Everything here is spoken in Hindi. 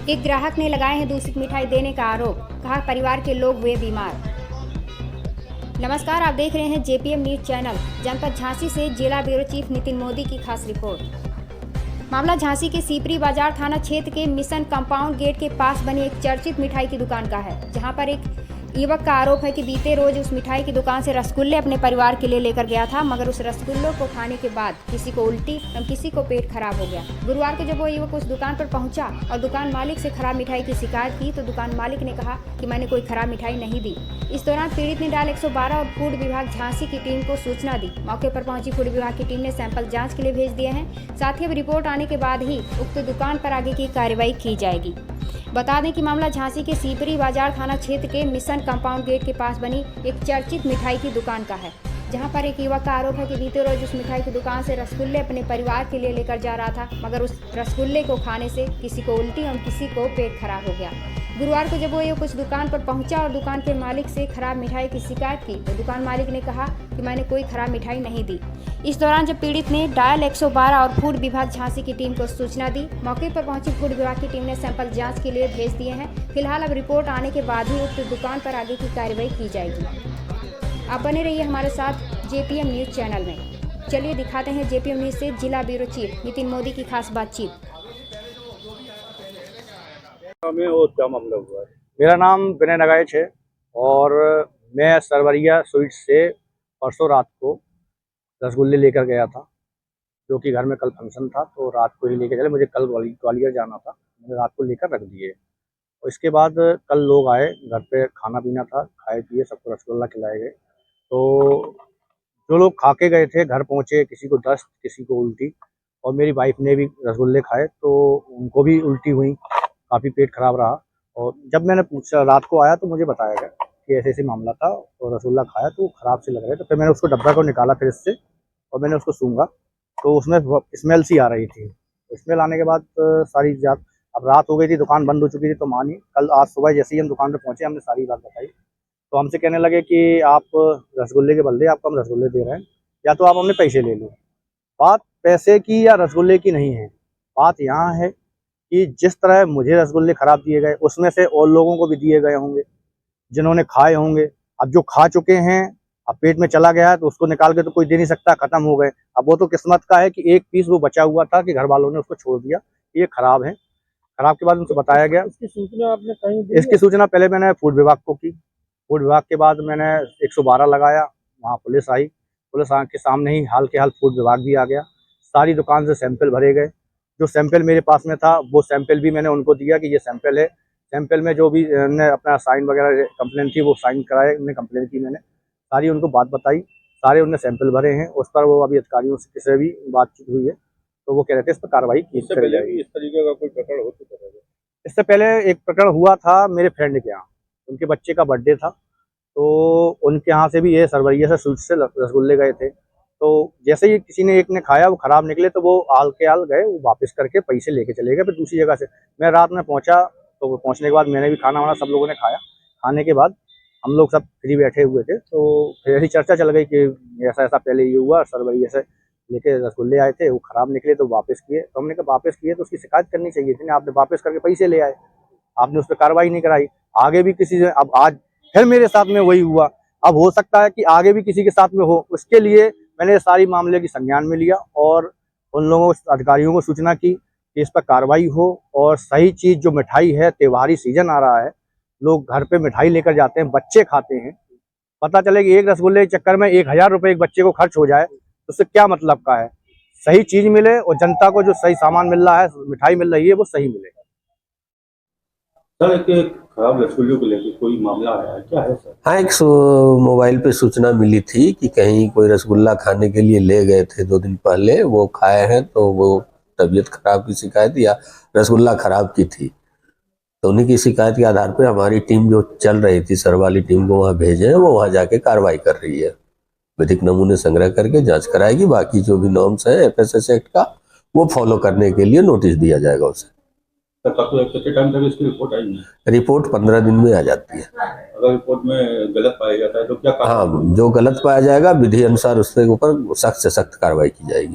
एक ग्राहक ने लगाए हैं दूषित मिठाई देने का आरोप, कहा परिवार के लोग हुए बीमार। नमस्कार, आप देख रहे हैं जेपीएम न्यूज चैनल। जनपद झांसी से जिला ब्यूरो चीफ नितिन मोदी की खास रिपोर्ट। मामला झांसी के सीपरी बाजार थाना क्षेत्र के मिशन कंपाउंड गेट के पास बनी एक चर्चित मिठाई की दुकान का है, जहां पर एक युवक का आरोप है कि बीते रोज उस मिठाई की दुकान से रसगुल्ले अपने परिवार के लिए लेकर गया था, मगर उस रसगुल्लों को खाने के बाद किसी को उल्टी और किसी को पेट खराब हो गया। गुरुवार को जब वो युवक उस दुकान पर पहुंचा और दुकान मालिक से खराब मिठाई की शिकायत की, तो दुकान मालिक ने कहा कि मैंने कोई खराब मिठाई नहीं दी। इस दौरान पीड़ित ने डायल 112 और फूड विभाग झांसी की टीम को सूचना दी। मौके पर पहुंची फूड विभाग की टीम ने सैंपल जाँच के लिए भेज दिए हैं। साथ ही अब रिपोर्ट आने के बाद ही उक्त दुकान पर आगे की कार्रवाई की जाएगी। बता दें कि मामला झांसी के सीपरी बाजार थाना क्षेत्र के मिशन कंपाउंड गेट के पास बनी एक चर्चित मिठाई की दुकान का है, जहां पर एक युवक का आरोप है कि बीते रोज उस मिठाई की दुकान से रसगुल्ले अपने परिवार के लिए लेकर जा रहा था, मगर उस रसगुल्ले को खाने से किसी को उल्टी और किसी को पेट खराब हो गया। गुरुवार को जब वो युवक उस दुकान पर पहुंचा और दुकान के मालिक से खराब मिठाई की शिकायत की, तो दुकान मालिक ने कहा कि मैंने कोई खराब मिठाई नहीं दी। इस दौरान जब पीड़ित ने डायल 112 और फूड विभाग झांसी की टीम को सूचना दी, मौके पर पहुंची फूड विभाग की टीम ने सैंपल जांच के लिए भेज दिए हैं। फिलहाल अब रिपोर्ट आने के बाद ही उक्त दुकान पर आगे की कार्रवाई की जाएगी। आप बने रहिए हमारे साथ जेपीएम न्यूज चैनल में। चलिए दिखाते हैं जेपीएम न्यूज से जिला ब्यूरो चीफ नितिन मोदी की खास बातचीत। क्या मामला हुआ है? मेरा नाम विनय नगाइच है और मैं सरवरिया स्वीट्स से परसों रात को रसगुल्ले लेकर गया था, जो कि घर में कल फंक्शन था, तो रात को ही लेकर चले। मुझे कल ग्वालियर जाना था, मैंने रात को लेकर रख दिए। और इसके बाद कल लोग आए, घर पे खाना पीना था, खाए पिए, सबको रसगुल्ला खिलाए गए। तो जो लोग खा के गए थे घर पहुँचे, किसी को दस्त, किसी को उल्टी, और मेरी वाइफ ने भी रसगुल्ले खाए तो उनको भी उल्टी हुई, काफ़ी पेट खराब रहा। और जब मैंने पूछा, रात को आया तो मुझे बताया गया कि ऐसे ऐसे मामला था और रसगुल्ला खाया तो ख़राब से लग रहे। तो फिर मैंने उसको डब्बा को निकाला फिर इससे, और मैंने उसको सूंघा तो उसमें स्मेल सी आ रही थी। स्मेल आने के बाद सारी जात, अब रात हो गई थी, दुकान बंद हो चुकी थी, तो मानी कल आज सुबह जैसे ही हम दुकान पर पहुँचे, हमने सारी बात बताई, तो हमसे कहने लगे कि आप रसगुल्ले के बदले आपको हम रसगुल्ले दे रहे हैं, या तो आप हमने पैसे ले लो। बात पैसे की या रसगुल्ले की नहीं है, बात यहाँ है कि जिस तरह मुझे रसगुल्ले खराब दिए गए, उसमें से और लोगों को भी दिए गए होंगे जिन्होंने खाए होंगे। अब जो खा चुके हैं, अब पेट में चला गया है तो उसको निकाल के तो कोई दे नहीं सकता, खत्म हो गए। अब वो तो किस्मत का है कि एक पीस वो बचा हुआ था कि घर वालों ने उसको छोड़ दिया, ये खराब है। खराब के बाद उनसे बताया गया। इसकी सूचना आपने कहीं दी? इसकी सूचना पहले मैंने फूड विभाग को की, फूड विभाग के बाद मैंने 112 लगाया, वहाँ पुलिस आई, पुलिस के सामने ही हाल के हाल फूड विभाग भी आ गया। सारी दुकान से सैंपल भरे गए, जो सैंपल मेरे पास में था वो सैंपल भी मैंने उनको दिया कि ये सैंपल है। सैंपल में जो भी ने अपना साइन वगैरह कंप्लेन थी वो साइन कराए, उन्हें कंप्लेन की, मैंने सारी उनको बात बताई, सारे उनने सैंपल भरे हैं। उस पर वो अभी अधिकारियों से भी बातचीत हुई है, तो वो कह रहे थे इस पर कार्रवाई की जाएगी। इस तरीके का कोई प्रकरण हो चुका है? इससे पहले एक प्रकरण हुआ था मेरे फ्रेंड के यहाँ, उनके बच्चे का बर्थडे था, तो उनके यहाँ से भी ये सरवरिया से स्वीट से रसगुल्ले गए थे। तो जैसे ही किसी ने एक ने खाया, वो खराब निकले, तो वो आल के आल गए, वो वापस करके पैसे लेके चले गए फिर दूसरी जगह से। मैं रात में पहुंचा, तो पहुंचने के बाद मैंने भी खाना वाना सब लोगों ने खाया। खाने के बाद हम लोग सब फ्री बैठे हुए थे, तो फिर ऐसी चर्चा चल गई कि ऐसा ऐसा पहले ये हुआ, सरवरिया से लेके रसगुल्ले आए थे, वो खराब निकले तो वापस किए। तो हमने कहा वापस किए तो उसकी शिकायत करनी चाहिए थी ना, आपने वापस करके पैसे ले आए, आपने उस पर कार्रवाई नहीं कराई। आगे भी किसी से, अब आज फिर मेरे साथ में वही हुआ, अब हो सकता है कि आगे भी किसी के साथ में हो। उसके लिए मैंने सारी मामले की संज्ञान में लिया और उन लोगों अधिकारियों को सूचना की कि इस पर कार्रवाई हो। और सही चीज़ जो मिठाई है, त्योहारी सीजन आ रहा है, लोग घर पे मिठाई लेकर जाते हैं, बच्चे खाते हैं, पता चले कि एक रसगुल्ले के चक्कर में 1000 रुपये एक बच्चे को खर्च हो जाए, तो उससे क्या मतलब का है? सही चीज़ मिले और जनता को जो सही सामान मिल रहा है, मिठाई मिल रही है, वो सही मिले। सर, एक खराब रसगुल्ले को लेकर कोई मामला आया है, क्या है सर? हाँ, एक मोबाइल पे सूचना मिली थी कि कहीं कोई रसगुल्ला खाने के लिए ले गए थे 2 दिन पहले, वो खाए हैं तो वो तबीयत खराब की शिकायत या रसगुल्ला खराब की थी। तो उन्हीं की शिकायत के आधार पर हमारी टीम जो चल रही थी, सर वाली टीम को वहाँ भेजे हैं, वो वहाँ जाके कार्रवाई कर रही है, विधिक नमूने संग्रह करके जाँच कराएगी। बाकी जो भी नॉर्म्स है FSS एक्ट का, वो फॉलो करने के लिए नोटिस दिया जाएगा उसे। कितने टाइम तक इसकी रिपोर्ट आएगी? रिपोर्ट 15 दिन में आ जाती है। अगर रिपोर्ट में गलत पाया जाता है तो क्या? हाँ, जो गलत पाया जाएगा विधि अनुसार उसके ऊपर सख्त से सख्त कार्रवाई की जाएगी।